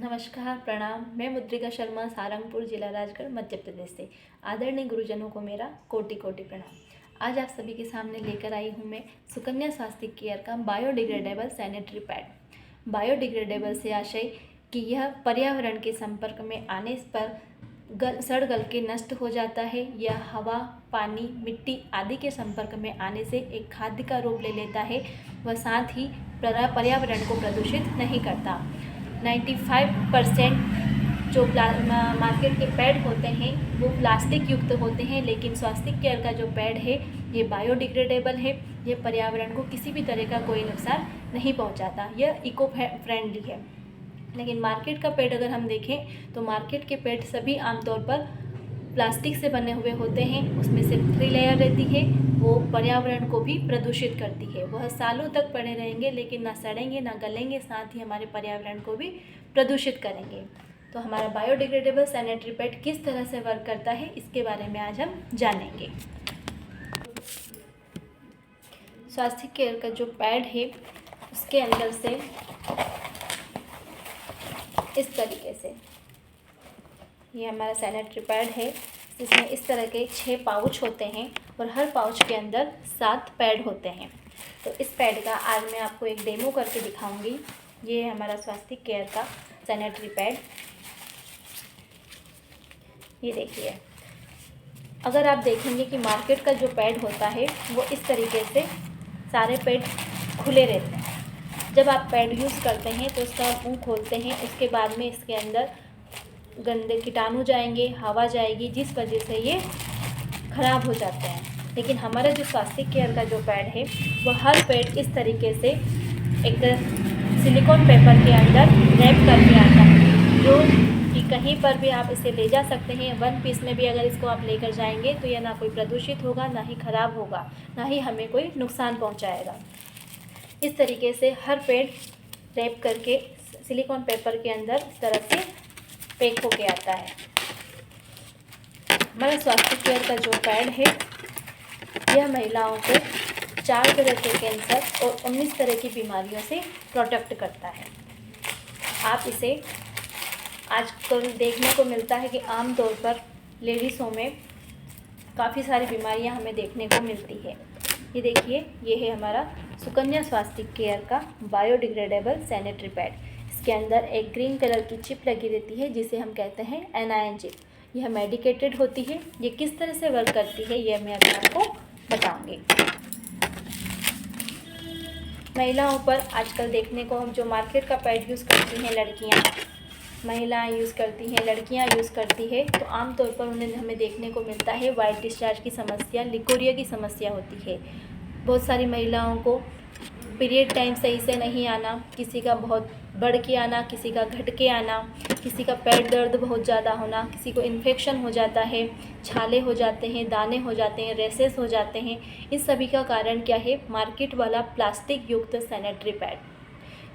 नमस्कार, प्रणाम। मैं मुद्रिका शर्मा, सारंगपुर जिला राजगढ़, मध्य प्रदेश से। आदरणीय गुरुजनों को मेरा कोटि कोटि प्रणाम। आज आप सभी के सामने लेकर आई हूँ मैं सुकन्या स्वास्थ्य केयर का बायोडिग्रेडेबल सैनिटरी पैड। बायोडिग्रेडेबल से आशय कि यह पर्यावरण के संपर्क में आने पर सड़ गल के नष्ट हो जाता है या हवा, पानी, मिट्टी आदि के संपर्क में आने से एक खाद्य का रूप ले लेता है व साथ ही पर्यावरण को प्रदूषित नहीं करता। 95% जो मार्केट के पैड होते हैं वो प्लास्टिक युक्त होते हैं, लेकिन स्वास्थ्य केयर का जो पैड है ये बायोडिग्रेडेबल है। ये पर्यावरण को किसी भी तरह का कोई नुकसान नहीं पहुंचाता। यह इको फ्रेंडली है। लेकिन मार्केट का पैड अगर हम देखें तो मार्केट के पैड सभी आमतौर पर प्लास्टिक से बने हुए होते हैं। उसमें सिर्फ 3 लेयर रहती है। वो पर्यावरण को भी प्रदूषित करती है। वह सालों तक पड़े रहेंगे लेकिन ना सड़ेंगे ना गलेंगे, साथ ही हमारे पर्यावरण को भी प्रदूषित करेंगे। तो हमारा बायोडिग्रेडेबल सैनिटरी पैड किस तरह से वर्क करता है इसके बारे में आज हम जानेंगे। स्वास्थ्य केयर का जो पैड है उसके अंदर से इस तरीके से ये हमारा सैनिटरी पैड है। इसमें इस तरह के 6 पाउच होते हैं और हर पाउच के अंदर 7 पैड होते हैं। तो इस पैड का आज मैं आपको एक डेमो करके दिखाऊंगी। ये है हमारा स्वास्थ्य केयर का सैनिटरी पैड। ये देखिए, अगर आप देखेंगे कि मार्केट का जो पैड होता है वो इस तरीके से सारे पैड खुले रहते हैं। जब आप पैड यूज़ करते हैं तो उसका मुंह खोलते हैं, उसके बाद में इसके अंदर गंदे कीटाणु जाएंगे, हवा जाएगी, जिस वजह से ये ख़राब हो जाते हैं। लेकिन हमारा जो स्वास्थ्य केयर का जो पैड है वो हर पैड इस तरीके से एक सिलिकॉन पेपर के अंदर रैप करके आता है, जो कि कहीं पर भी आप इसे ले जा सकते हैं। 1 पीस में भी अगर इसको आप लेकर जाएंगे तो यह ना कोई प्रदूषित होगा, ना ही ख़राब होगा, ना ही हमें कोई नुकसान पहुँचाएगा। इस तरीके से हर पैड रैप करके सिलिकॉन पेपर के अंदर इस तरह से पैक होके आता है। हमारा स्वास्थ्य केयर का जो पैड है यह महिलाओं को 4 तरह के कैंसर और 19 तरह की बीमारियों से प्रोटेक्ट करता है। आप इसे आजकल देखने को मिलता है कि आमतौर पर लेडीज़ों में काफ़ी सारी बीमारियां हमें देखने को मिलती है। ये देखिए, ये है हमारा सुकन्या स्वास्थ्य केयर का बायोडिग्रेडेबल सैनिटरी पैड। इसके अंदर एक ग्रीन कलर की चिप लगी रहती है जिसे हम कहते हैं एनआईएन चिप। यह मेडिकेटेड होती है। ये किस तरह से वर्क करती है यह मैं अभी आपको बताऊंगी। महिलाओं पर आजकल देखने को हम जो मार्केट का पैड यूज़ करती हैं लड़कियां, महिलाएं यूज़ करती हैं, लड़कियां यूज़ करती है, तो आमतौर पर उन्हें हमें देखने को मिलता है वाइट डिस्चार्ज की समस्या, लिकोरिया की समस्या होती है। बहुत सारी महिलाओं को पीरियड टाइम सही से नहीं आना, किसी का बहुत बढ़ के आना, किसी का घट के आना, किसी का पेट दर्द बहुत ज़्यादा होना, किसी को इन्फेक्शन हो जाता है, छाले हो जाते हैं, दाने हो जाते हैं, रेसेस हो जाते हैं। इस सभी का कारण क्या है? मार्केट वाला प्लास्टिक युक्त सैनिटरी पैड,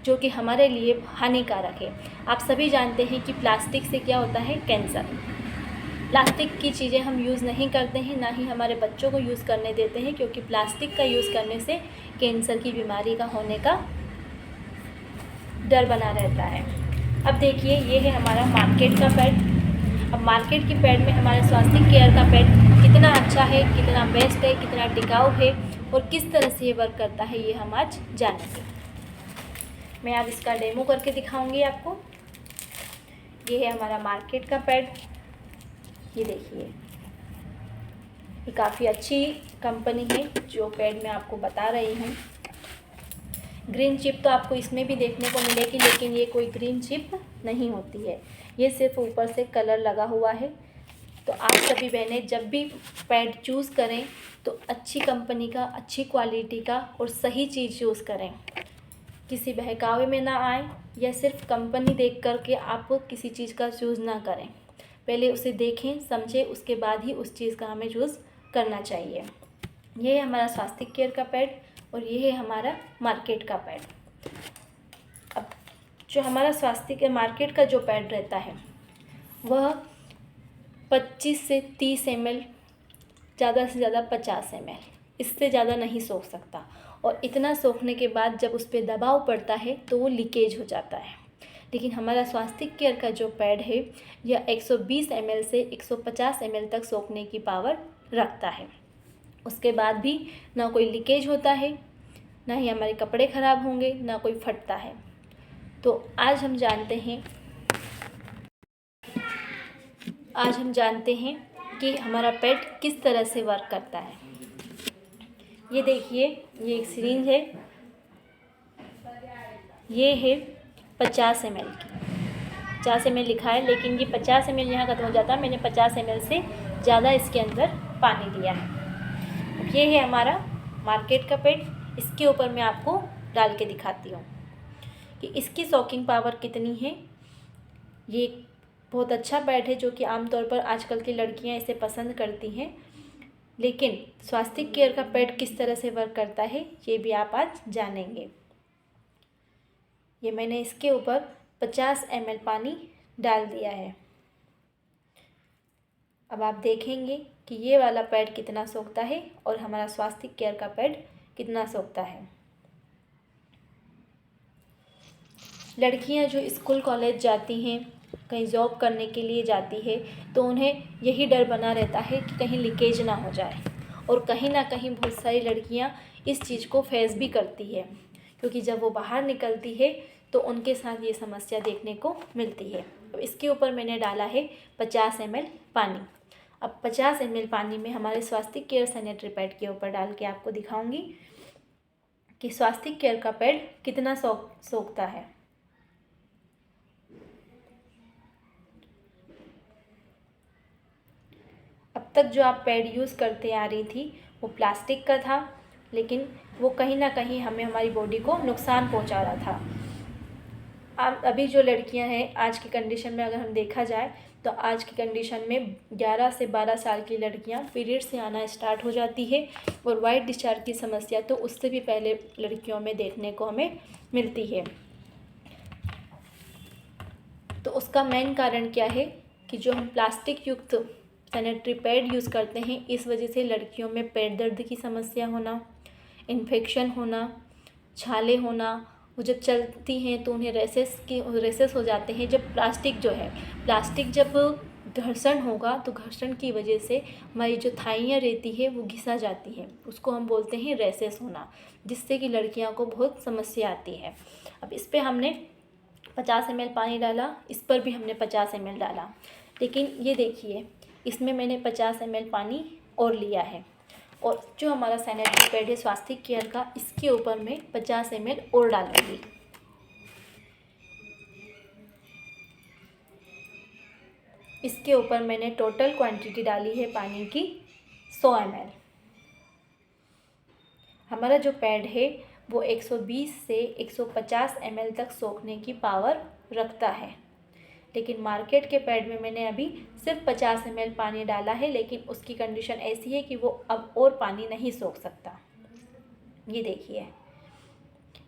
जो कि हमारे लिए हानिकारक है। आप सभी जानते हैं कि प्लास्टिक से क्या होता है? कैंसर। प्लास्टिक की चीज़ें हम यूज़ नहीं करते हैं, ना ही हमारे बच्चों को यूज़ करने देते हैं, क्योंकि प्लास्टिक का यूज़ करने से कैंसर की बीमारी का होने का डर बना रहता है। अब देखिए, ये है हमारा मार्केट का पैड। अब मार्केट की पैड में हमारे स्वास्थ्य केयर का पैड कितना अच्छा है, कितना बेस्ट है, कितना टिकाऊ है और किस तरह से ये वर्क करता है, ये हम आज जानेंगे। मैं आज इसका डेमो करके दिखाऊंगी आपको। ये है हमारा मार्केट का पैड। ये देखिए, ये काफ़ी अच्छी कंपनी है जो पैड मैं आपको बता रही हूँ। ग्रीन चिप तो आपको इसमें भी देखने को मिलेगी, लेकिन ये कोई ग्रीन चिप नहीं होती है। ये सिर्फ ऊपर से कलर लगा हुआ है। तो आप सभी बहनें जब भी पैड चूज़ करें तो अच्छी कंपनी का, अच्छी क्वालिटी का और सही चीज़ यूज़ करें। किसी बहकावे में ना आए या सिर्फ कंपनी देख कर के आप किसी चीज़ का चूज़ ना करें। पहले उसे देखें, समझें, उसके बाद ही उस चीज़ का हमें चूज़ करना चाहिए। ये है हमारा स्वास्थ्य केयर का पैड और ये है हमारा मार्केट का पैड। अब जो हमारा स्वास्थ्य के मार्केट का जो पैड रहता है वह 25 से 30 ml, ज़्यादा से ज़्यादा 50 ml, इससे ज़्यादा नहीं सोख सकता। और इतना सोखने के बाद जब उस पर दबाव पड़ता है तो वो लीकेज हो जाता है। लेकिन हमारा स्वास्तिक केयर का जो पैड है यह 120 ml से 150 ml तक सोखने की पावर रखता है। उसके बाद भी ना कोई लीकेज होता है, ना ही हमारे कपड़े ख़राब होंगे, ना कोई फटता है। तो आज हम जानते हैं कि हमारा पैड किस तरह से वर्क करता है। ये देखिए, ये एक सिरिंज है, ये है 50 ml की। 50 ml लिखा है, लेकिन ये 50 ml यहाँ ख़त्म हो जाता है। मैंने 50 ml से ज़्यादा इसके अंदर पानी दिया है। ये है हमारा मार्केट का पैड। इसके ऊपर मैं आपको डाल के दिखाती हूँ कि इसकी सॉकिंग पावर कितनी है। ये बहुत अच्छा पैड है जो कि आमतौर पर आजकल की लड़कियाँ इसे पसंद करती हैं। लेकिन स्वास्तिक केयर का पैड किस तरह से वर्क करता है ये भी आप आज जानेंगे। ये मैंने इसके ऊपर 50 ml पानी डाल दिया है। अब आप देखेंगे कि ये वाला पैड कितना सोखता है और हमारा स्वास्तिक केयर का पैड कितना सोखता है। लड़कियां जो स्कूल कॉलेज जाती हैं, कहीं जॉब करने के लिए जाती है, तो उन्हें यही डर बना रहता है कि कहीं लीकेज ना हो जाए। और कहीं ना कहीं बहुत सारी लड़कियां इस चीज़ को फेस भी करती है, क्योंकि जब वो बाहर निकलती है तो उनके साथ ये समस्या देखने को मिलती है। अब इसके ऊपर मैंने डाला है 50 ml पानी। अब 50 ml पानी में हमारे स्वास्तिक केयर सैनिटरी पैड के ऊपर डाल के आपको दिखाऊंगी कि स्वास्तिक केयर का पैड कितना सोखता है। अब तक जो आप पैड यूज़ करते आ रही थी वो प्लास्टिक का था, लेकिन वो कहीं ना कहीं हमें हमारी बॉडी को नुकसान पहुंचा रहा था। अब अभी जो लड़कियां हैं आज की कंडीशन में अगर हम देखा जाए तो आज की कंडीशन में 11 से 12 साल की लड़कियां पीरियड से आना स्टार्ट हो जाती है। और वाइट डिस्चार्ज की समस्या तो उससे भी पहले लड़कियों में देखने को हमें मिलती है। तो उसका मेन कारण क्या है कि जो हम प्लास्टिक युक्त सैनिटरी पैड यूज़ करते हैं, इस वजह से लड़कियों में पेट दर्द की समस्या होना, इन्फेक्शन होना, छाले होना, वो जब चलती हैं तो उन्हें रेसेस हो जाते हैं। जब प्लास्टिक जब घर्षण होगा तो घर्षण की वजह से हमारी जो थाइयाँ रहती है वो घिसा जाती है, उसको हम बोलते हैं रेसेस होना, जिससे कि लड़कियों को बहुत समस्या आती है। अब इस पर हमने 50 ml पानी डाला, इस पर भी हमने 50 ml डाला, लेकिन ये देखिए इसमें मैंने 50 ml पानी और लिया है। और जो हमारा सैनिटरी पैड है स्वास्तिक केयर का, इसके ऊपर मैं 50 ml और डालूंगी। इसके ऊपर मैंने टोटल क्वांटिटी डाली है पानी की 100 ml। हमारा जो पैड है वो 120 से 150 ml तक सोखने की पावर रखता है, लेकिन मार्केट के पैड में मैंने अभी सिर्फ 50 ml पानी डाला है, लेकिन उसकी कंडीशन ऐसी है कि वो अब और पानी नहीं सोख सकता। ये देखिए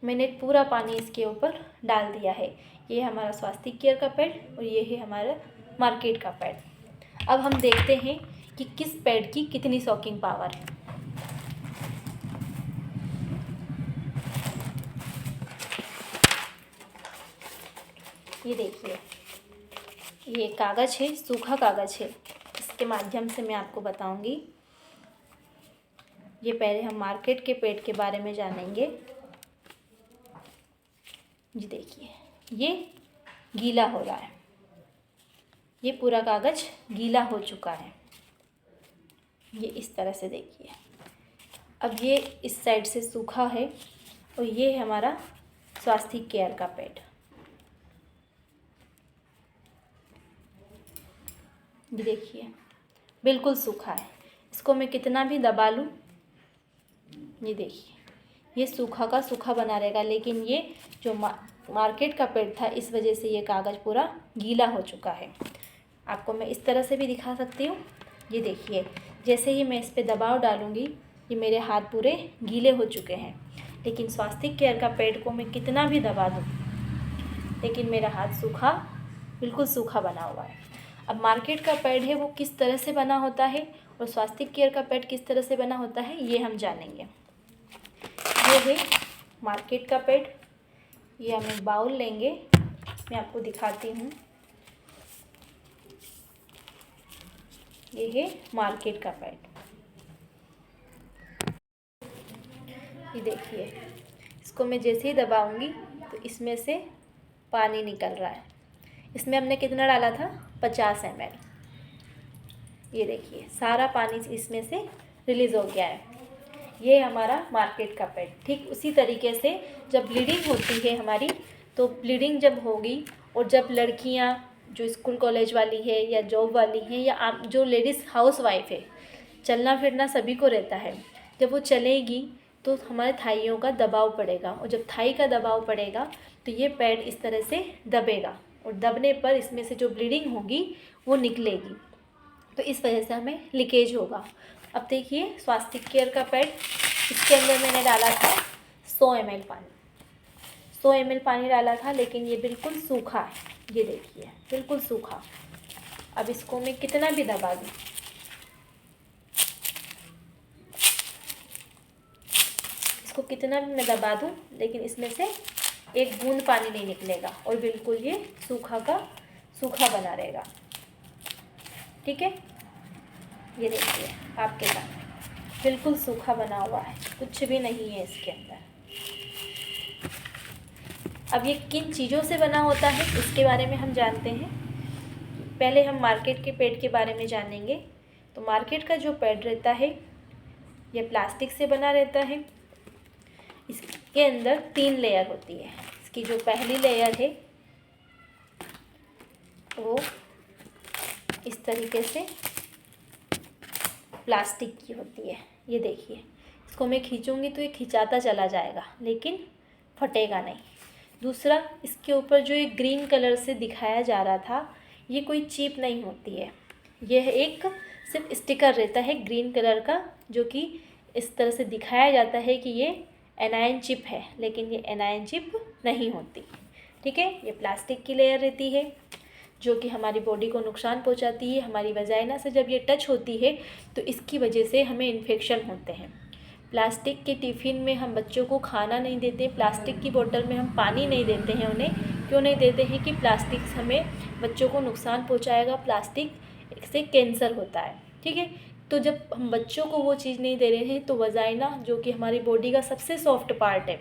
मैंने पूरा पानी इसके ऊपर डाल दिया है। ये हमारा स्वास्तिक केयर का पैड और ये है हमारा मार्केट का पैड। अब हम देखते हैं कि किस पैड की कितनी सॉकिंग पावर है। ये देखिए, ये कागज़ है, सूखा कागज़ है, इसके माध्यम से मैं आपको बताऊंगी। ये पहले हम मार्केट के पैड के बारे में जानेंगे। ये देखिए ये गीला हो रहा है, ये पूरा कागज़ गीला हो चुका है। ये इस तरह से देखिए। अब ये इस साइड से सूखा है और ये है हमारा स्वास्तिक केयर का पैड। ये देखिए बिल्कुल सूखा है, इसको मैं कितना भी दबा लूँ, ये देखिए ये सूखा का सूखा बना रहेगा। लेकिन ये जो मार्केट का पैड था, इस वजह से ये कागज़ पूरा गीला हो चुका है। आपको मैं इस तरह से भी दिखा सकती हूँ। ये देखिए जैसे ही मैं इस पर दबाव डालूँगी ये मेरे हाथ पूरे गीले हो चुके हैं। लेकिन स्वास्तिक केयर का पैड को मैं कितना भी दबा दूँ, लेकिन मेरा हाथ सूखा, बिल्कुल सूखा बना हुआ है। अब मार्केट का पैड है वो किस तरह से बना होता है और स्वास्तिक केयर का पैड किस तरह से बना होता है ये हम जानेंगे। ये है मार्केट का पैड। ये हम एक बाउल लेंगे मैं आपको दिखाती हूँ। ये है मार्केट का पैड। ये देखिए, इसको मैं जैसे ही दबाऊंगी तो इसमें से पानी निकल रहा है। इसमें हमने कितना डाला था? 50 ml। ये देखिए, सारा पानी इसमें से रिलीज़ हो गया है। ये हमारा मार्केट का पैड। ठीक उसी तरीके से जब ब्लीडिंग होती है हमारी, तो ब्लीडिंग जब होगी और जब लड़कियां जो स्कूल कॉलेज वाली है या जॉब वाली हैं या आप जो लेडीज़ हाउस वाइफ है, चलना फिरना सभी को रहता है, जब वो चलेगी तो हमारे थाइयों का दबाव पड़ेगा, और जब थाई का दबाव पड़ेगा तो ये पैड इस तरह से दबेगा, और दबने पर इसमें से जो ब्लीडिंग होगी वो निकलेगी, तो इस वजह से हमें लीकेज होगा। अब देखिए, स्वास्तिक केयर का पैड, इसके अंदर मैंने डाला था 100 ml पानी। 100 ml पानी डाला था, लेकिन ये बिल्कुल सूखा है। ये देखिए, बिल्कुल सूखा। अब इसको मैं कितना भी दबा दूँ, इसको कितना भी मैं दबा दूँ, लेकिन इसमें से एक बूंद पानी नहीं निकलेगा, और बिल्कुल ये सूखा का सूखा बना रहेगा। ठीक है, ये देखिए आपके सामने बिल्कुल सूखा बना हुआ है, कुछ भी नहीं है इसके अंदर। अब ये किन चीज़ों से बना होता है इसके बारे में हम जानते हैं। पहले हम मार्केट के पैड के बारे में जानेंगे। तो मार्केट का जो पैड रहता है ये प्लास्टिक से बना रहता है। इसके अंदर 3 लेयर होती है। इसकी जो पहली लेयर है वो इस तरीके से प्लास्टिक की होती है। ये देखिए, इसको मैं खींचूंगी तो ये खिंचाता चला जाएगा, लेकिन फटेगा नहीं। दूसरा, इसके ऊपर जो एक ग्रीन कलर से दिखाया जा रहा था, ये कोई चिप नहीं होती है, यह एक सिर्फ स्टिकर रहता है ग्रीन कलर का, जो कि इस तरह से दिखाया जाता है कि ये एनायन चिप है, लेकिन ये एनायन चिप नहीं होती। ठीक है, ये प्लास्टिक की लेयर रहती है जो कि हमारी बॉडी को नुकसान पहुंचाती है। हमारी वजाइना से जब ये टच होती है तो इसकी वजह से हमें इन्फेक्शन होते हैं। प्लास्टिक के टिफ़िन में हम बच्चों को खाना नहीं देते, प्लास्टिक की बोतल में हम पानी नहीं देते हैं उन्हें। क्यों नहीं देते हैं? कि प्लास्टिक हमें बच्चों को नुकसान पहुंचाएगा, प्लास्टिक से कैंसर होता है। ठीक है, तो जब हम बच्चों को वो चीज़ नहीं दे रहे हैं तो वजाइना, जो कि हमारी बॉडी का सबसे सॉफ्ट पार्ट है,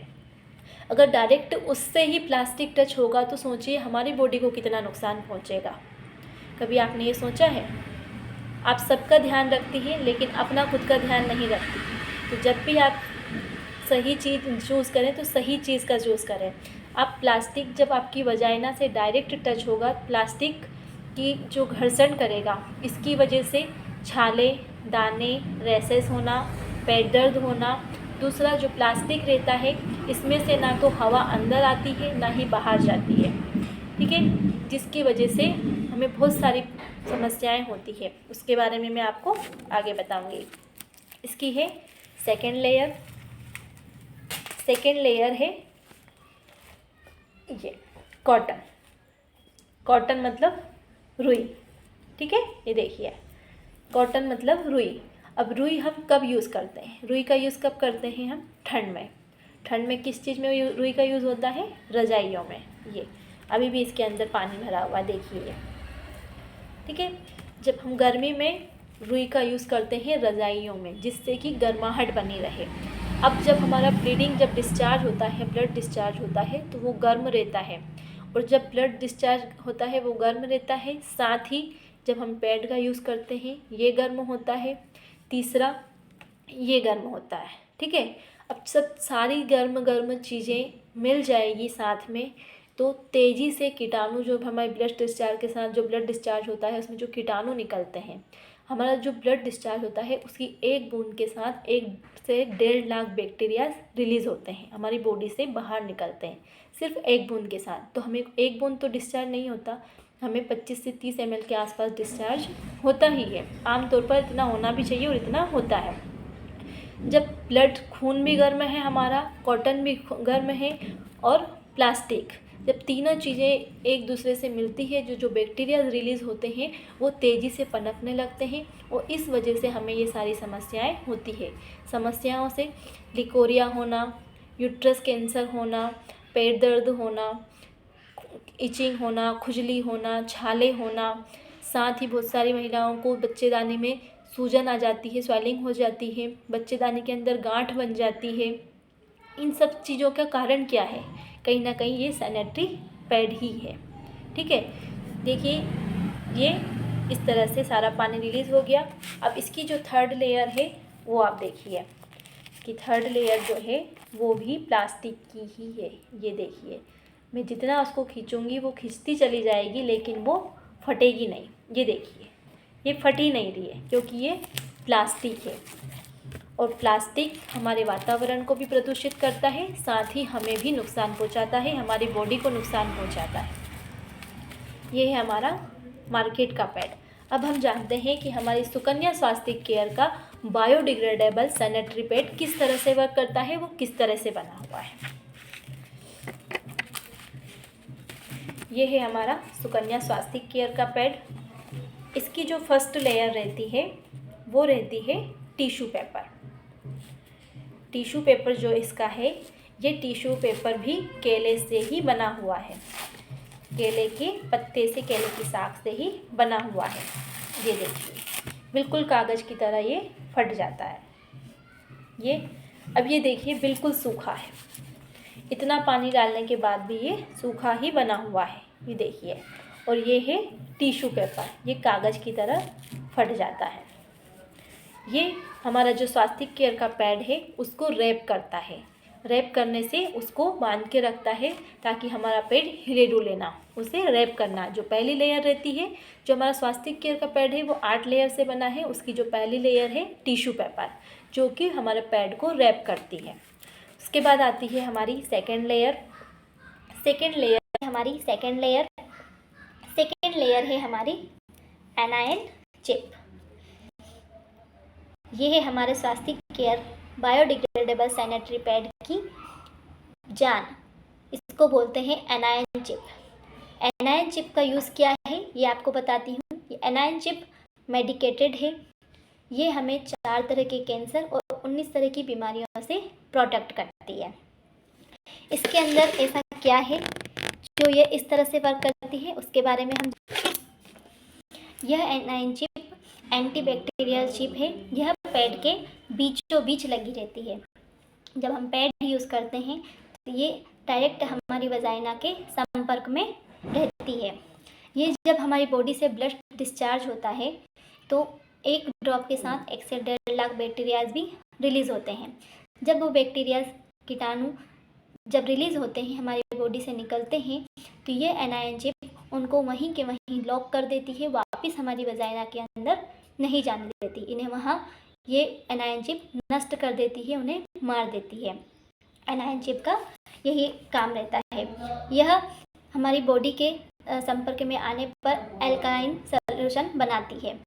अगर डायरेक्ट उससे ही प्लास्टिक टच होगा तो सोचिए हमारी बॉडी को कितना नुकसान पहुंचेगा। कभी आपने ये सोचा है? आप सबका ध्यान रखती हैं लेकिन अपना खुद का ध्यान नहीं रखती। तो जब भी आप सही चीज़ चूज़ करें तो सही चीज़ का चूज़ करें। आप प्लास्टिक जब आपकी वजाइना से डायरेक्ट टच होगा, प्लास्टिक की जो घर्षण करेगा, इसकी वजह से छाले, दाने, रैसेस होना, पेट दर्द होना। दूसरा, जो प्लास्टिक रहता है इसमें से ना तो हवा अंदर आती है ना ही बाहर जाती है। ठीक है, जिसकी वजह से हमें बहुत सारी समस्याएं होती है। उसके बारे में मैं आपको आगे बताऊंगी। इसकी है सेकेंड लेयर। सेकेंड लेयर है ये कॉटन। कॉटन मतलब रुई। ठीक है, ये देखिए, कॉटन मतलब रुई। अब रुई हम कब यूज़ करते हैं? रुई का यूज़ कब करते हैं हम? ठंड में। ठंड में किस चीज़ में रुई का यूज़ होता है? रजाइयों में। ये अभी भी इसके अंदर पानी भरा हुआ, देखिए। ठीक है, जब हम गर्मी में रुई का यूज़ करते हैं रजाइयों में, जिससे कि गर्माहट बनी रहे। अब जब हमारा ब्लीडिंग जब डिस्चार्ज होता है, ब्लड डिस्चार्ज होता है, तो वो गर्म रहता है, और जब ब्लड डिस्चार्ज होता है वो गर्म रहता है। साथ ही जब हम पैड का यूज़ करते हैं ये गर्म होता है। तीसरा, ये गर्म होता है। ठीक है, अब सब सारी गर्म गर्म चीज़ें मिल जाएगी साथ में, तो तेज़ी से कीटाणु, जो हमारे ब्लड डिस्चार्ज के साथ जो ब्लड डिस्चार्ज होता है उसमें जो कीटाणु निकलते हैं, हमारा जो ब्लड डिस्चार्ज होता है उसकी एक बूंद के साथ 1 से 1.5 लाख बैक्टीरिया रिलीज़ होते हैं, हमारी बॉडी से बाहर निकलते हैं, सिर्फ एक बूंद के साथ। तो हमें एक बूंद तो डिस्चार्ज नहीं होता, हमें 25 से 30 ml के आसपास डिस्चार्ज होता ही है। आमतौर पर इतना होना भी चाहिए और इतना होता है। जब ब्लड, खून भी गर्म है हमारा, कॉटन भी गर्म है, और प्लास्टिक, जब तीनों चीज़ें एक दूसरे से मिलती है, जो बैक्टीरिया रिलीज़ होते हैं वो तेज़ी से पनपने लगते हैं, और इस वजह से हमें ये सारी समस्याएं होती है। समस्याओं से लिकोरिया होना, यूट्रस कैंसर होना, पेट दर्द होना, इचिंग होना, खुजली होना, छाले होना, साथ ही बहुत सारी महिलाओं को बच्चेदानी में सूजन आ जाती है, स्वेलिंग हो जाती है, बच्चेदानी के अंदर गांठ बन जाती है। इन सब चीज़ों का कारण क्या है? कहीं ना कहीं ये सैनिटरी पैड ही है। ठीक है, देखिए ये इस तरह से सारा पानी रिलीज़ हो गया। अब इसकी जो थर्ड लेयर है वो आप देखिए कि थर्ड लेयर जो है वो भी प्लास्टिक की ही है। ये देखिए, मैं जितना उसको खींचूंगी वो खींचती चली जाएगी, लेकिन वो फटेगी नहीं। ये देखिए, ये फट ही नहीं रही है क्योंकि ये प्लास्टिक है। और प्लास्टिक हमारे वातावरण को भी प्रदूषित करता है, साथ ही हमें भी नुकसान पहुंचाता है, हमारी बॉडी को नुकसान पहुंचाता है। ये है हमारा मार्केट का पैड। अब हम जानते हैं कि हमारी सुकन्या स्वास्थ्य केयर का बायोडिग्रेडेबल सैनिटरी पैड किस तरह से वर्क करता है, वो किस तरह से बना हुआ है। ये है हमारा सुकन्या स्वास्थ्य केयर का पैड। इसकी जो फर्स्ट लेयर रहती है वो रहती है टिश्यू पेपर। टिश्यू पेपर जो इसका है, ये टिश्यू पेपर भी केले से ही बना हुआ है, केले के पत्ते से, केले की शाख से ही बना हुआ है। ये देखिए, बिल्कुल कागज़ की तरह ये फट जाता है। ये अब ये देखिए बिल्कुल सूखा है, इतना पानी डालने के बाद भी ये सूखा ही बना हुआ है। ये देखिए, और ये है टिश्यू पेपर, ये कागज़ की तरह फट जाता है। ये हमारा जो स्वास्थ्य केयर का पैड है उसको रैप करता है, रैप करने से उसको बांध के रखता है ताकि हमारा पैड हिले डुले ना। उसे रैप करना, जो पहली लेयर रहती है, जो हमारा स्वास्थ्य केयर का पैड है वो 8 लेयर से बना है। उसकी जो पहली लेयर है टिश्यू पेपर, जो कि हमारे पैड को रैप करती है। उसके बाद आती है हमारी सेकेंड लेयर। सेकेंड लेयर है हमारी एनायन चिप। ये है हमारे स्वास्थ्य केयर बायोडिग्रेडेबल सैनिटरी पैड की जान। इसको बोलते हैं एनायन चिप। एनायन चिप का यूज़ क्या है ये आपको बताती हूँ। ये एनायन चिप मेडिकेटेड है। ये हमें 4 तरह के कैंसर और 19 तरह की बीमारियों से प्रोटेक्ट करती है। इसके अंदर ऐसा क्या है जो ये इस तरह से वर्क करती है, उसके बारे में हम। यह एनायन चिप एंटीबैक्टीरियल चिप है। यह पैड के बीचों बीच लगी रहती है। जब हम पैड यूज़ करते हैं तो ये डायरेक्ट हमारी वजाइना के संपर्क में रहती है। ये जब हमारी बॉडी से ब्लड डिस्चार्ज होता है तो एक ड्रॉप के साथ 1 से 1.5 लाख बैक्टीरियाज भी रिलीज़ होते हैं। जब वो बैक्टीरियाज, कीटाणु जब रिलीज़ होते हैं, हमारी बॉडी से निकलते हैं, तो ये एनायन चिप उनको वहीं के वहीं लॉक कर देती है, वापस हमारी वजाइना के अंदर नहीं जाने देती। इन्हें वहाँ ये एनायन चिप नष्ट कर देती है, उन्हें मार देती है। एनायन चिप का यही काम रहता है। यह हमारी बॉडी के संपर्क में आने पर एल्कालाइन सॉल्यूशन बनाती है,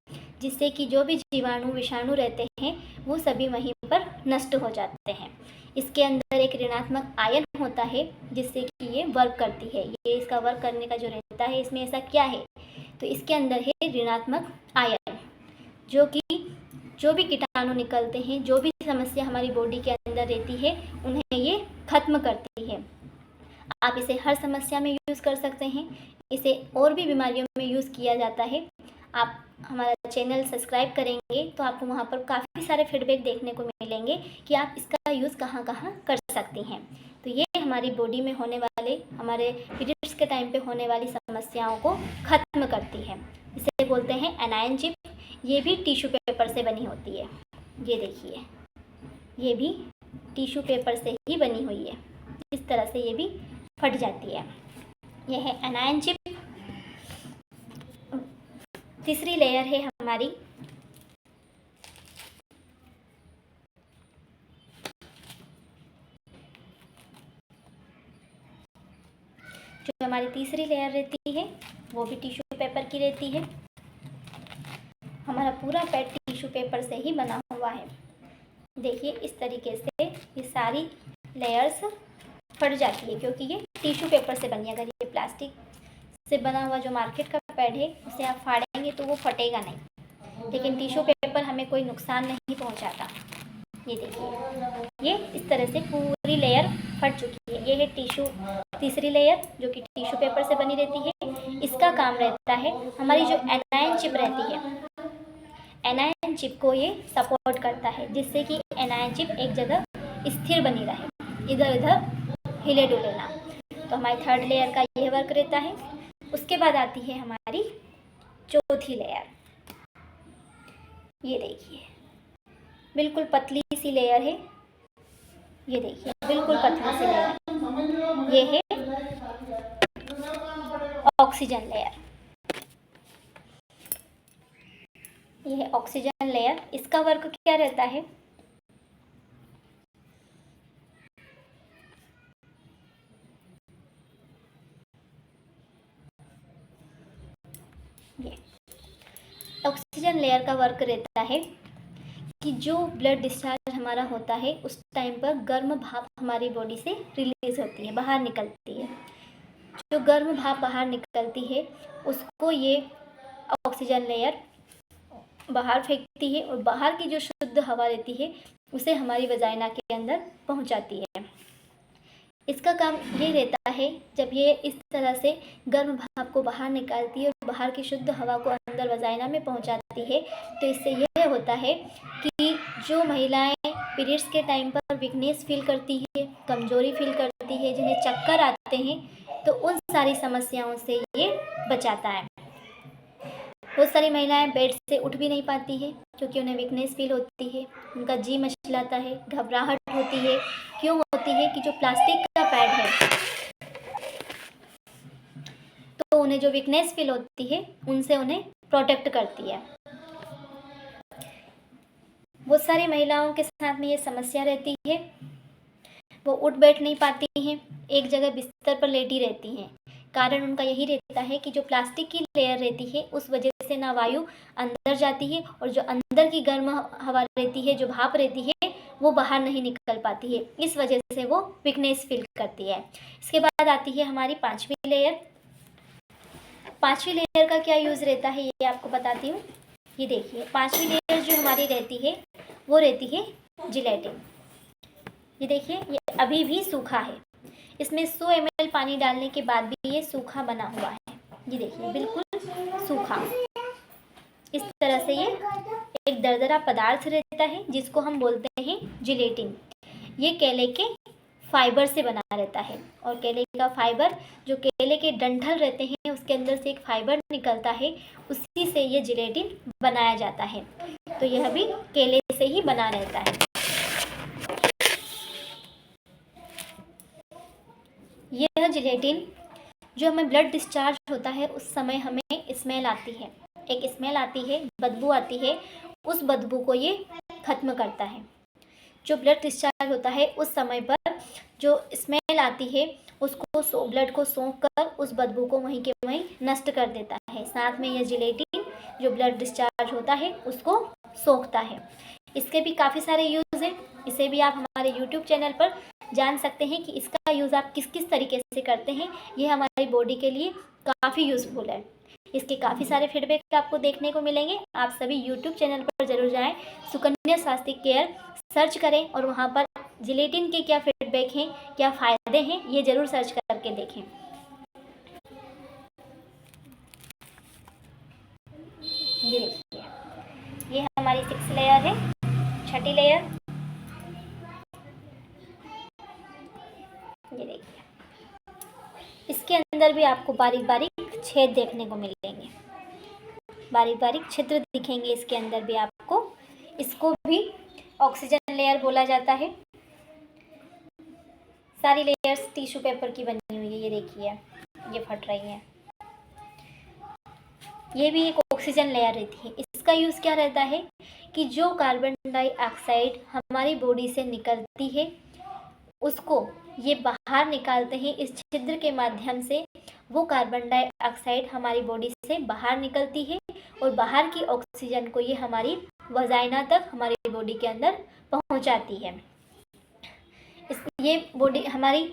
जिससे कि जो भी जीवाणु विषाणु रहते हैं वो सभी वहीं पर नष्ट हो जाते हैं। इसके अंदर एक ऋणात्मक आयन होता है जिससे कि ये वर्क करती है। ये इसका वर्क करने का जो रहता है, इसमें ऐसा क्या है, तो इसके अंदर है ऋणात्मक आयन, जो कि जो भी कीटाणु निकलते हैं, जो भी समस्या हमारी बॉडी के अंदर रहती है, उन्हें ये खत्म करती है। आप इसे हर समस्या में यूज़ कर सकते हैं। इसे और भी बीमारियों में यूज़ किया जाता है। आप हमारा चैनल सब्सक्राइब करेंगे तो आपको वहाँ पर काफ़ी सारे फीडबैक देखने को मिलेंगे कि आप इसका यूज़ कहाँ कहाँ कर सकती हैं। तो ये हमारी बॉडी में होने वाले, हमारे पीरियड्स के टाइम पे होने वाली समस्याओं को ख़त्म करती है। इसे बोलते हैं एनायन चिप। ये भी टिश्यू पेपर से बनी होती है। ये देखिए, ये भी टिश्यू पेपर से ही बनी हुई है। इस तरह से ये भी फट जाती है। यह है एनायन चिप। तीसरी लेयर है हमारी जो हमारी तीसरी लेयर रहती है वो भी टिश्यू पेपर की रहती है। हमारा पूरा पैड टिश्यू पेपर से ही बना हुआ है। देखिए इस तरीके से ये सारी लेयर्स फट जाती है क्योंकि ये टिश्यू पेपर से बनी है। अगर ये प्लास्टिक से बना हुआ जो मार्केट का पैड है उसे आप फाड़ेंगे तो वो फटेगा नहीं, लेकिन टिश्यू पेपर हमें कोई नुकसान नहीं पहुंचाता। ये देखिए, ये इस तरह से पूरी लेयर फट चुकी है। ये है टिश्यू तीसरी लेयर जो कि टिश्यू पेपर से बनी रहती है, इसका काम रहता है हमारी जो एनायन चिप रहती है, एनायन चिप को ये सपोर्ट करता है, जिससे कि एनायन चिप एक जगह स्थिर बनी रहे, इधर उधर हिले डुले ना। तो हमारी थर्ड लेयर का यह वर्क रहता है। उसके बाद आती है हमारी चौथी लेयर। ये देखिए बिल्कुल पतली सी लेयर है, ये देखिए बिल्कुल पतली सी लेयर, ये है ऑक्सीजन लेयर। ये है ऑक्सीजन लेयर। इसका वर्क क्या रहता है, ये ऑक्सीजन लेयर का वर्क रहता है कि जो ब्लड डिस्चार्ज हमारा होता है उस टाइम पर गर्म भाप हमारी बॉडी से रिलीज होती है, बाहर निकलती है। जो गर्म भाप बाहर निकलती है उसको ये ऑक्सीजन लेयर बाहर फेंकती है, और बाहर की जो शुद्ध हवा रहती है उसे हमारी वजाइना के अंदर पहुंचाती है। इसका काम ये रहता है, जब ये इस तरह से गर्म भाप को बाहर निकालती है और बाहर की शुद्ध हवा को अंदर वजाइना में पहुंचाती है, तो इससे यह होता है कि जो महिलाएं पीरियड्स के टाइम पर वीकनेस फील करती है, कमजोरी फील करती है, जिन्हें चक्कर आते हैं, तो उन सारी समस्याओं से ये बचाता है। बहुत सारी महिलाएं बेड से उठ भी नहीं पाती है क्योंकि उन्हें वीकनेस फील होती है, उनका जी मचलाता है, घबराहट होती है। क्यों होती है कि जो प्लास्टिक का पैड है, तो उन्हें जो वीकनेस फील होती है उनसे उन्हें प्रोटेक्ट करती है। बहुत सारी महिलाओं के साथ में ये समस्या रहती है, वो उठ बैठ नहीं पाती हैं, एक जगह बिस्तर पर लेटी रहती हैं। कारण उनका यही रहता है कि जो प्लास्टिक की लेयर रहती है उस वजह से ना वायु अंदर जाती है, और जो अंदर की गर्म हवा रहती है, जो भाप रहती है, वो बाहर नहीं निकल पाती है। इस वजह से वो वीकनेस फील करती है। इसके बाद आती है हमारी पांचवी लेयर। पांचवी लेयर का क्या यूज़ रहता है ये आपको बताती हूँ। ये देखिए पांचवी लेयर जो हमारी रहती है वो रहती है जिलेटिन। ये देखिए ये अभी भी सूखा है, इसमें 100 ml पानी डालने के बाद भी ये सूखा बना हुआ है। ये देखिए बिल्कुल सूखा। इस तरह से ये एक दरदरा पदार्थ रहता है जिसको हम बोलते हैं जिलेटिन। ये केले के फाइबर से बना रहता है, और केले का फाइबर जो केले के डंठल रहते हैं उसके अंदर से एक फाइबर निकलता है, उसी से ये जिलेटिन बनाया जाता है। तो यह भी केले से ही बना रहता है। यह जिलेटिन जो हमें ब्लड डिस्चार्ज होता है उस समय हमें स्मेल आती है, एक स्मेल आती है, बदबू आती है, उस बदबू को ये खत्म करता है। जो ब्लड डिस्चार्ज होता है उस समय पर जो स्मेल आती है उसको ब्लड को सोख कर उस बदबू को वहीं के वहीं नष्ट कर देता है। साथ में यह जिलेटिन जो ब्लड डिस्चार्ज होता है उसको सोखता है। इसके भी काफ़ी सारे यूज़ हैं, इसे भी आप हमारे YouTube चैनल पर जान सकते हैं कि इसका यूज़ आप किस किस तरीके से करते हैं। ये हमारी बॉडी के लिए काफ़ी यूज़फुल है। इसके काफ़ी सारे फीडबैक आपको देखने को मिलेंगे। आप सभी YouTube चैनल पर ज़रूर जाएं, सुकन्या स्वास्थ्य केयर सर्च करें और वहाँ पर जिलेटिन के क्या फीडबैक हैं, क्या फ़ायदे हैं, ये ज़रूर सर्च करके देखें। ये देखिए ये हमारी 6 लेयर है, छठी लेयर। ये देखिए इसके अंदर भी आपको बारीक बारीक छेद देखने को मिलेंगे, बारीक बारीक छिद्र दिखेंगे इसके अंदर भी आपको। इसको भी ऑक्सीजन लेयर बोला जाता है। सारी लेयर्स टिश्यू पेपर की बनी हुई है। ये देखिए ये फट रही है। ये भी एक ऑक्सीजन लेयर रहती है। इसका यूज़ क्या रहता है कि जो कार्बन डाइऑक्साइड हमारी बॉडी से निकलती है उसको ये बाहर निकालते हैं इस छिद्र के माध्यम से। वो कार्बन डाइऑक्साइड हमारी बॉडी से बाहर निकलती है और बाहर की ऑक्सीजन को ये हमारी वजाइना तक हमारी बॉडी के अंदर पहुंचाती है। ये बॉडी हमारी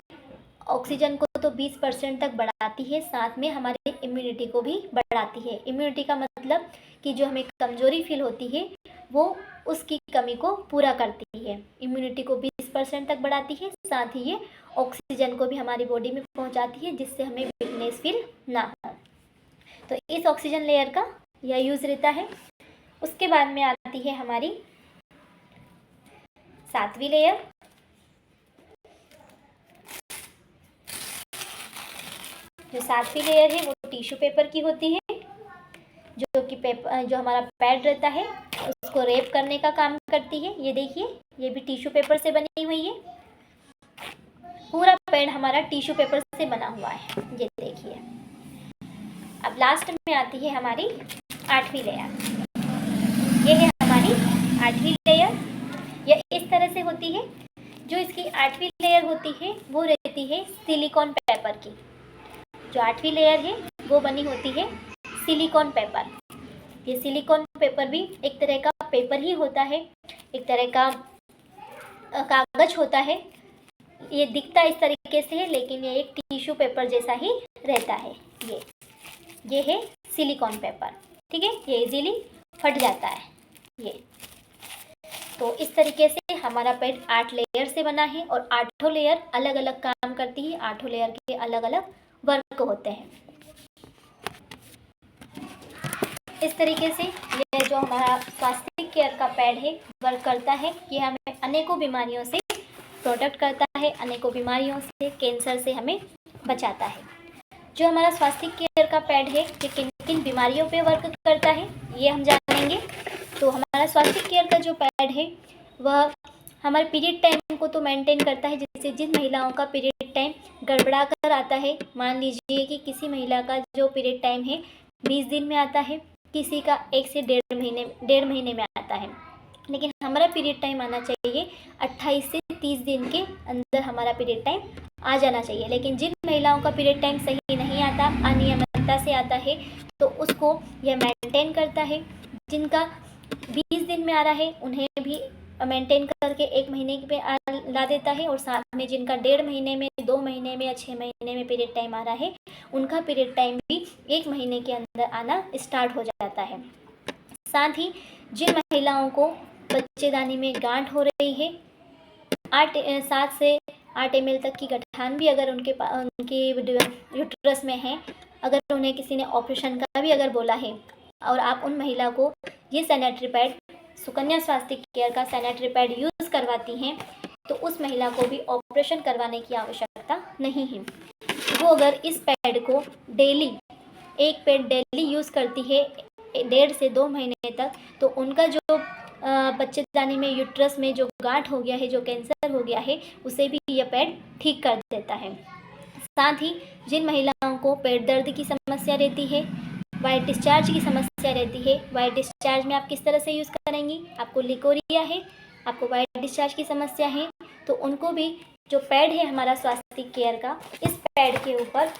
ऑक्सीजन को तो 20% तक बढ़ाती है, साथ में हमारे इम्यूनिटी को भी बढ़ाती है। इम्यूनिटी का मतलब कि जो हमें कमज़ोरी फील होती है वो उसकी कमी को पूरा करती है। इम्यूनिटी को 20% तक बढ़ाती है, साथ ही ये ऑक्सीजन को भी हमारी बॉडी में पहुंचाती है, जिससे हमें वीकनेस फील ना हो। तो इस ऑक्सीजन लेयर का यह यूज़ रहता है। उसके बाद में आती है हमारी 7वीं लेयर। जो 7वीं लेयर है वो टिश्यू पेपर की होती है, जो कि पेपर जो हमारा पैड रहता है उसको रैप करने का काम करती है। ये देखिए, ये भी टिश्यू पेपर से बनी हुई है। पूरा पैड हमारा टिश्यू पेपर से बना हुआ है, ये देखिए। अब लास्ट में आती है हमारी 8वीं लेयर। ये है हमारी 8वीं लेयर। यह इस तरह से होती है। जो इसकी 8वीं लेयर होती है वो रहती है सिलिकॉन पेपर की। जो 8वीं लेयर है वो बनी होती है सिलिकॉन पेपर। ये सिलिकॉन पेपर भी एक तरह का पेपर ही होता है, एक तरह का कागज होता है। ये दिखता इस तरीके से है, लेकिन ये एक टिश्यू पेपर जैसा ही रहता है। ये है सिलिकॉन पेपर, ठीक है। ये इजीली फट जाता है ये। तो इस तरीके से हमारा पैड 8 लेयर से बना है और 8 लेयर अलग अलग काम करती है। 8 लेयर के अलग अलग वर्क होते हैं। इस तरीके से यह जो हमारा स्वास्थ्य केयर का पैड है वर्क करता है। ये हमें अनेकों बीमारियों से प्रोटेक्ट करता है, अनेकों बीमारियों से, कैंसर से हमें बचाता है। जो हमारा स्वास्थ्य केयर का पैड है ये किन किन बीमारियों पे वर्क करता है ये हम जानेंगे। तो हमारा स्वास्थ्य केयर का जो पैड है वह हमारे पीरियड टाइम को तो मेंटेन करता है। जैसे जिन महिलाओं का पीरियड टाइम गड़बड़ा कर आता है, मान लीजिए कि किसी महिला का जो पीरियड टाइम है 20 दिन में आता है, किसी का 1 से 1.5 महीने में आता है, लेकिन हमारा पीरियड टाइम आना चाहिए 28 से 30 दिन के अंदर हमारा पीरियड टाइम आ जाना चाहिए। लेकिन जिन महिलाओं का पीरियड टाइम सही नहीं आता, अनियमितता से आता है, तो उसको यह मेंटेन करता है। जिनका 20 दिन में आ रहा है उन्हें भी मेंटेन करके 1 महीने में ला देता है, और साथ में जिनका 1.5 महीने में, 2 महीने में या 6 महीने में पीरियड टाइम आ रहा है उनका पीरियड टाइम भी 1 महीने के अंदर आना स्टार्ट हो जाता है। साथ ही जिन महिलाओं को बच्चेदानी में गांठ हो रही है, 7 से 8 ml तक की गठान भी अगर उनके यूट्रस में है, अगर उन्हें किसी ने ऑपरेशन का भी अगर बोला है और आप उन महिला को ये सैनिटरी पैड, सुकन्या स्वास्थ्य केयर का सैनिटरी पैड यूज़ करवाती हैं, तो उस महिला को भी ऑपरेशन करवाने की आवश्यकता नहीं है। वो अगर इस पैड को डेली, एक पैड डेली यूज़ करती है 1.5 से 2 महीने तक, तो उनका जो बच्चेदानी में, यूट्रस में जो गांठ हो गया है, जो कैंसर हो गया है, उसे भी यह पैड ठीक कर देता है। साथ ही जिन महिलाओं को पेट दर्द की समस्या रहती है, वाइट डिस्चार्ज की समस्या रहती है, वाइट डिस्चार्ज में आप किस तरह से यूज़ करेंगी, आपको लिकोरिया है, आपको वाइट डिस्चार्ज की समस्या है, तो उनको भी जो पैड है हमारा स्वास्थ्य केयर का, इस पैड के ऊपर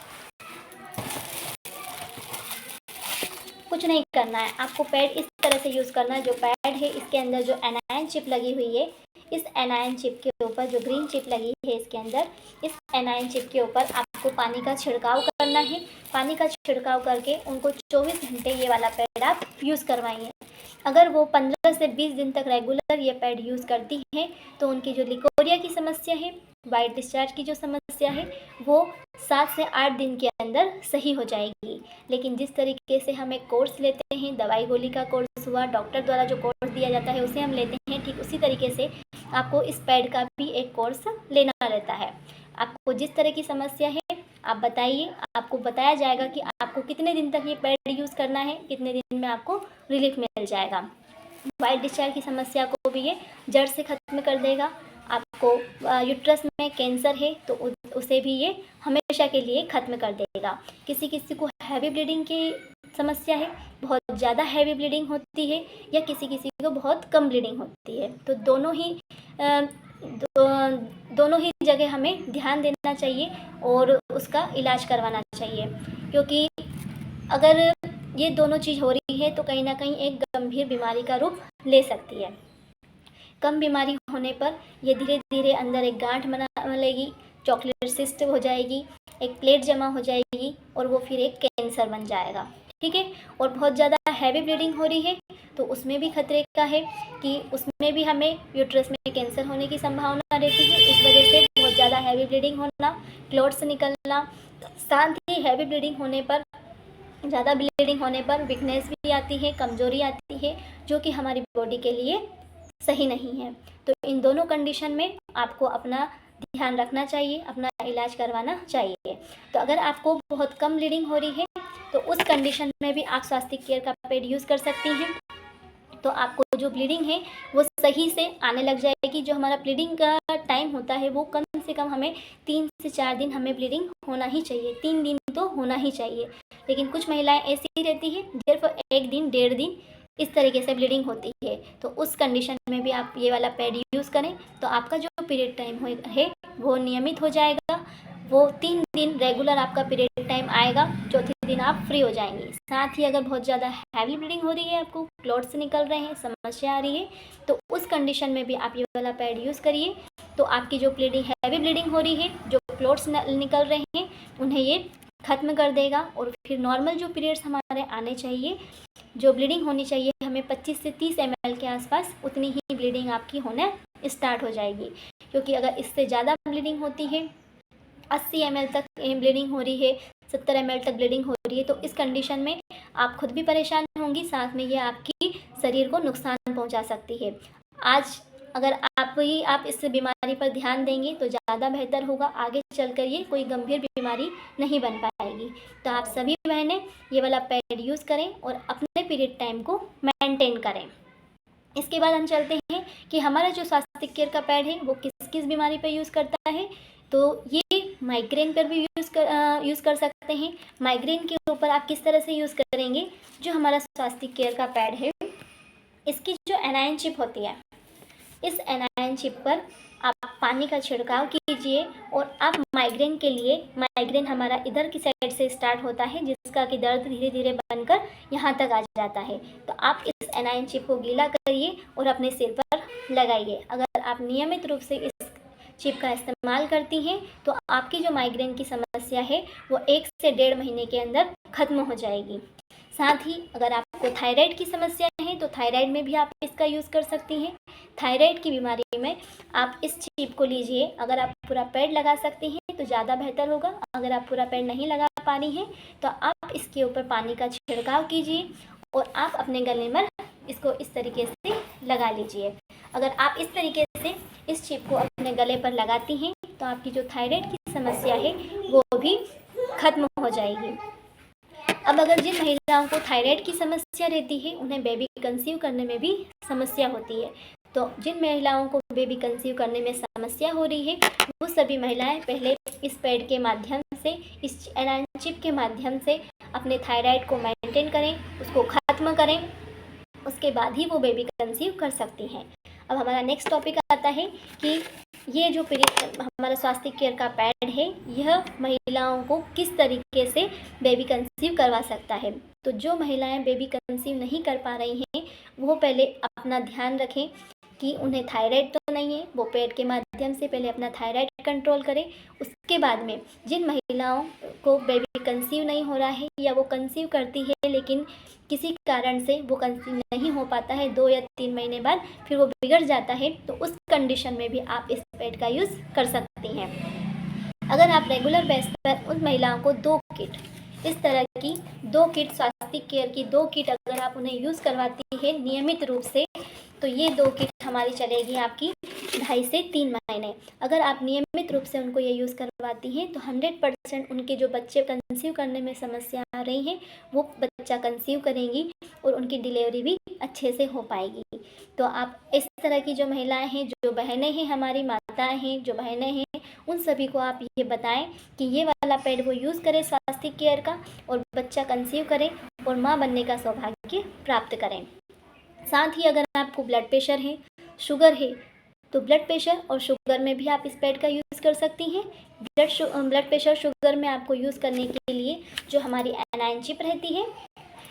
कुछ नहीं करना है। आपको पैड इस तरह से यूज़ करना है। जो पैड है इसके अंदर जो एनायन चिप लगी हुई है, इस एनायन चिप के ऊपर, जो ग्रीन चिप लगी है इसके अंदर, इस एनायन चिप के ऊपर आपको पानी का छिड़काव करना है। पानी का छिड़काव करके उनको 24 घंटे ये वाला पैड आप यूज़ करवाइए। अगर वो 15 से 20 दिन तक रेगुलर ये पैड यूज़ करती हैं, तो उनकी जो लिकोरिया की समस्या है, वाइट डिस्चार्ज की जो समस्या है, वो 7 से 8 दिन के अंदर सही हो जाएगी। लेकिन जिस तरीके से हम एक कोर्स लेते हैं, दवाई गोली का कोर्स हुआ, डॉक्टर द्वारा जो कोर्स दिया जाता है उसे हम लेते हैं, ठीक उसी तरीके से आपको इस पैड का भी एक कोर्स लेना रहता है। आपको जिस तरह की समस्या है आप बताइए, आपको बताया जाएगा कि आपको कितने दिन तक ये पैड यूज़ करना है, कितने दिन में आपको रिलीफ मिल जाएगा। वाइट डिस्चार्ज की समस्या को भी ये जड़ से ख़त्म कर देगा। आपको यूट्रस में कैंसर है तो उसे भी ये हमेशा के लिए ख़त्म कर देगा। किसी किसी को हैवी ब्लीडिंग की समस्या है, बहुत ज़्यादा हैवी ब्लीडिंग होती है, या किसी किसी को बहुत कम ब्लीडिंग होती है, तो दोनों ही जगह हमें ध्यान देना चाहिए और उसका इलाज करवाना चाहिए। क्योंकि अगर ये दोनों चीज़ हो रही है तो कहीं ना कहीं एक गंभीर बीमारी का रूप ले सकती है। कम बीमारी होने पर ये धीरे धीरे अंदर एक गांठ बना लेगी, चॉकलेट सिस्ट हो जाएगी, एक प्लेट जमा हो जाएगी और वो फिर एक कैंसर बन जाएगा। ठीक है। और बहुत ज़्यादा हैवी ब्लीडिंग हो रही है तो उसमें भी खतरे का है कि उसमें भी हमें यूट्रस में कैंसर होने की संभावना रहती है। इस वजह से बहुत ज़्यादा हैवी ब्लीडिंग होना, क्लॉट्स निकलना, साथ ही हैवी ब्लीडिंग होने पर, ज़्यादा ब्लीडिंग होने पर वीकनेस भी आती है, कमज़ोरी आती है, जो कि हमारी बॉडी के लिए सही नहीं है। तो इन दोनों कंडीशन में आपको अपना ध्यान रखना चाहिए, अपना इलाज करवाना चाहिए। तो अगर आपको बहुत कम ब्लीडिंग हो रही है तो उस कंडीशन में भी आप स्वास्तिक केयर का पैड यूज़ कर सकती हैं। तो आपको जो ब्लीडिंग है वो सही से आने लग जाएगी। जो हमारा ब्लीडिंग का टाइम होता है वो कम से कम हमें 3 से 4 दिन हमें ब्लीडिंग होना ही चाहिए, 3 दिन तो होना ही चाहिए। लेकिन कुछ महिलाएं ऐसी ही रहती है सिर्फ 1 दिन 1.5 दिन इस तरीके से ब्लीडिंग होती है। तो उस कंडीशन में भी आप ये वाला पैड यूज़ करें तो आपका जो पीरियड टाइम है वो नियमित हो जाएगा। वो 3 दिन रेगुलर आपका पीरियड टाइम आएगा, चौथे दिन आप फ्री हो जाएंगे। साथ ही अगर बहुत ज़्यादा हैवी ब्लीडिंग हो रही है, आपको क्लॉट्स निकल रहे हैं, समस्या आ रही है, तो उस कंडीशन में भी आप ये वाला पैड यूज़ करिए। तो आपकी जो ब्लीडिंग हैवी ब्लीडिंग हो रही है, जो क्लॉट्स निकल रहे हैं, उन्हें ये ख़त्म कर देगा। और फिर नॉर्मल जो पीरियड्स हमारे आने चाहिए, जो ब्लीडिंग होनी चाहिए हमें 25 से 30 ml के आसपास, उतनी ही ब्लीडिंग आपकी होने स्टार्ट हो जाएगी। क्योंकि अगर इससे ज़्यादा ब्लीडिंग होती है, 80 ml तक ब्लीडिंग हो रही है, 70 ml तक ब्लीडिंग हो रही है, तो इस कंडीशन में आप खुद भी परेशान होंगी, साथ में ये आपकी शरीर को नुकसान पहुंचा सकती है। आज अगर आप इस बीमारी पर ध्यान देंगे तो ज़्यादा बेहतर होगा, आगे चलकर ये कोई गंभीर बीमारी नहीं बन पाएगी। तो आप सभी बहनें ये वाला पैड यूज़ करें और अपने पीरियड टाइम को मेंटेन करें। इसके बाद हम चलते हैं कि हमारा जो स्वास्तिक केयर का पैड है वो किस किस बीमारी पर यूज़ करता है। तो ये माइग्रेन पर भी यूज़ कर सकते हैं। माइग्रेन के ऊपर आप किस तरह से यूज़ करेंगे, जो हमारा स्वास्तिक केयर का पैड है, इसकी जो एनायन चिप होती है, इस एनायन चिप पर आप पानी का छिड़काव कीजिए। और आप माइग्रेन के लिए, माइग्रेन हमारा इधर की साइड से स्टार्ट होता है, जिसका कि दर्द धीरे धीरे बनकर यहाँ तक आ जाता है। तो आप इस एनायन चिप को गीला करिए और अपने सिर पर लगाइए। अगर आप नियमित रूप से इस चिप का इस्तेमाल करती हैं तो आपकी जो माइग्रेन की समस्या है वो 1 से 1.5 महीने के अंदर ख़त्म हो जाएगी। साथ ही अगर आपको थायराइड की समस्या है तो थायराइड में भी आप इसका यूज़ कर सकती हैं। थायराइड की बीमारी में आप इस चिप को लीजिए। अगर आप पूरा पैड लगा सकती हैं तो ज़्यादा बेहतर होगा। अगर आप पूरा पैड नहीं लगा पा रही हैं तो आप इसके ऊपर पानी का छिड़काव कीजिए और आप अपने गले में इसको इस तरीके से लगा लीजिए। अगर आप इस तरीके से इस चिप को अपने गले पर लगाती हैं तो आपकी जो थायराइड की समस्या है वो भी ख़त्म हो जाएगी। अब अगर जिन महिलाओं को थायराइड की समस्या रहती है, उन्हें बेबी कंसीव करने में भी समस्या होती है, तो जिन महिलाओं को बेबी कंसीव करने में समस्या हो रही है वो सभी महिलाएं पहले इस पैड के माध्यम से, इस एनायन चिप के माध्यम से अपने थायराइड को मेंटेन करें, उसको ख़त्म करें, उसके बाद ही वो बेबी कंसीव कर सकती हैं। अब हमारा नेक्स्ट टॉपिक आता है कि ये जो हमारा स्वास्तिक केयर का पैड है, यह महिलाओं को किस तरीके से बेबी कंसीव करवा सकता है। तो जो महिलाएं बेबी कंसीव नहीं कर पा रही हैं वो पहले अपना ध्यान रखें कि उन्हें थायराइड तो नहीं है, वो पैड के माध्यम से पहले अपना थायराइड कंट्रोल करें। उसके बाद में जिन महिलाओं को बेबी कंसीव नहीं हो रहा है या वो कंसीव करती है लेकिन किसी कारण से वो कंसीव नहीं हो पाता है, 2 या 3 महीने बाद फिर वो बिगड़ जाता है, तो उस कंडीशन में भी आप इस पैड का यूज़ कर सकती हैं। अगर आप रेगुलर बेस पर उन महिलाओं को 2 किट, इस तरह की 2 किट, स्वास्तिक केयर की 2 किट अगर आप उन्हें यूज़ करवाती है नियमित रूप से, तो ये 2 किट हमारी चलेगी आपकी 2.5 से 3 महीने। अगर आप नियमित रूप से उनको ये यूज़ करवाती हैं तो 100% उनके जो बच्चे कंसीव करने में समस्या आ रही हैं वो बच्चा कंसीव करेंगी और उनकी डिलीवरी भी अच्छे से हो पाएगी। तो आप इस तरह की जो महिलाएं हैं, जो बहनें हैं, हमारी माताएं हैं, जो बहनें हैं, उन सभी को आप ये बताएं कि ये वाला पैड वो यूज़ करें स्वास्तिक केयर का और बच्चा कंसीव करें और माँ बनने का सौभाग्य प्राप्त करें। साथ ही अगर आपको ब्लड प्रेशर है, शुगर है, तो ब्लड प्रेशर और शुगर में भी आप इस पैड का यूज़ कर सकती हैं। ब्लड प्रेशर शुगर में आपको यूज़ करने के लिए जो हमारी एनायन चिप रहती है,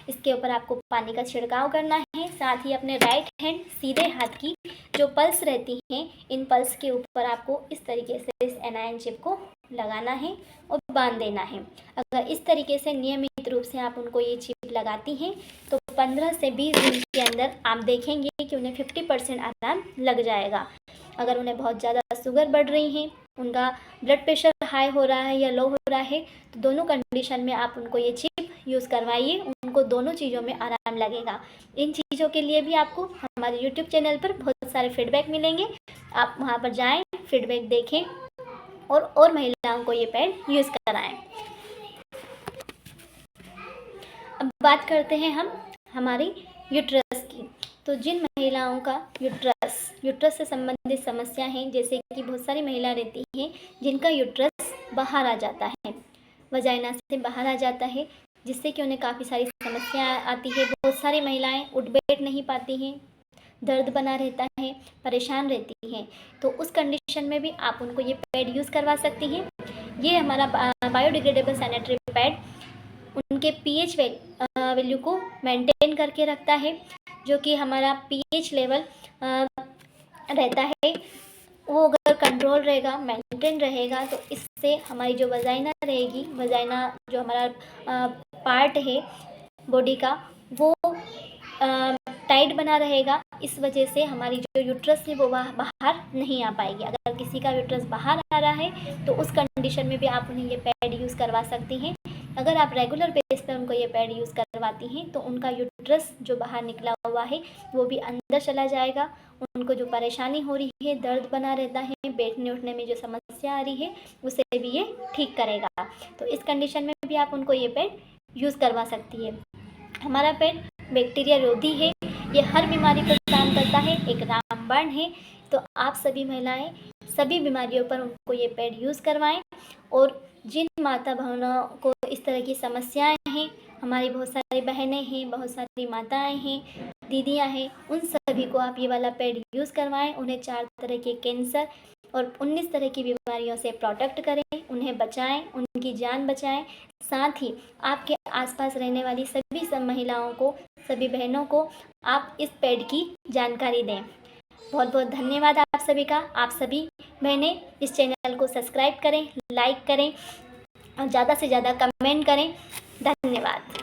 इसके ऊपर आपको पानी का छिड़काव करना है। साथ ही अपने राइट हैंड सीधे हाथ की जो पल्स रहती हैं, इन पल्स के ऊपर आपको इस तरीके से इस एनायन चिप को लगाना है और बांध देना है। अगर इस तरीके से नियमित रूप से आप उनको ये चिप लगाती हैं तो 15 से 20 दिन के अंदर आप देखेंगे कि उन्हें 50% आराम लग जाएगा। अगर उन्हें बहुत ज़्यादा शुगर बढ़ रही है, उनका ब्लड प्रेशर हाई हो रहा है या लो हो रहा है, तो दोनों कंडीशन में आप उनको ये चिप यूज़ करवाइए, उनको दोनों चीज़ों में आराम लगेगा। इन चीज़ों के लिए भी आपको हमारे यूट्यूब चैनल पर बहुत सारे फीडबैक मिलेंगे, आप वहाँ पर जाएँ, फीडबैक देखें और महिलाओं को ये पैड यूज़ कराएं। अब बात करते हैं हम हमारी यूट्रस की। तो जिन महिलाओं का यूट्रस से संबंधित समस्या हैं, जैसे कि बहुत सारी महिला रहती हैं जिनका यूट्रस बाहर आ जाता है, वजाइना से बाहर आ जाता है, जिससे कि उन्हें काफ़ी सारी समस्या आती है। बहुत सारी महिलाएं उठ बैठ नहीं पाती हैं, दर्द बना रहता है, परेशान रहती हैं। तो उस कंडीशन में भी आप उनको ये पैड यूज़ करवा सकती हैं। ये हमारा बायोडिग्रेडेबल सैनिटरी पैड उनके पीएच वैल्यू को मेंटेन करके रखता है। जो कि हमारा पीएच लेवल रहता है, वो अगर कंट्रोल रहेगा, मेंटेन रहेगा, तो इससे हमारी जो वजाइना रहेगी, वजाइना जो हमारा पार्ट है बॉडी का, वो टाइट बना रहेगा। इस वजह से हमारी जो यूट्रस है वो बाहर नहीं आ पाएगी। अगर किसी का यूट्रस बाहर आ रहा है तो उस कंडीशन में भी आप उन्हें ये पैड यूज़ करवा सकती हैं। अगर आप रेगुलर बेस पर उनको ये पैड यूज़ करवाती हैं तो उनका यूट्रस जो बाहर निकला हुआ है वो भी अंदर चला जाएगा। उनको जो परेशानी हो रही है, दर्द बना रहता है, बैठने उठने में जो समस्या आ रही है, उसे भी ये ठीक करेगा। तो इस कंडीशन में भी आप उनको ये पैड यूज़ करवा सकती है। हमारा पैड बैक्टीरिया रोधी है, ये हर बीमारी पर काम करता है, एक रामबाण है। तो आप सभी महिलाएं सभी बीमारियों पर उनको ये पैड यूज़ करवाएं। और जिन माता बहनों को इस तरह की समस्याएं हैं, हमारी बहुत सारी बहनें हैं, बहुत सारी माताएं हैं, दीदियां हैं, उन सभी को आप ये वाला पैड यूज़ करवाएं। उन्हें 4 तरह के कैंसर और 19 तरह की बीमारियों से प्रोटेक्ट करें, उन्हें बचाएं, उनकी जान बचाएं। साथ ही आपके आसपास रहने वाली सभी सब महिलाओं को, सभी बहनों को आप इस पैड की जानकारी दें। बहुत बहुत धन्यवाद आप सभी का। आप सभी बहनें इस चैनल को सब्सक्राइब करें, लाइक करें और ज़्यादा से ज़्यादा कमेंट करें। धन्यवाद।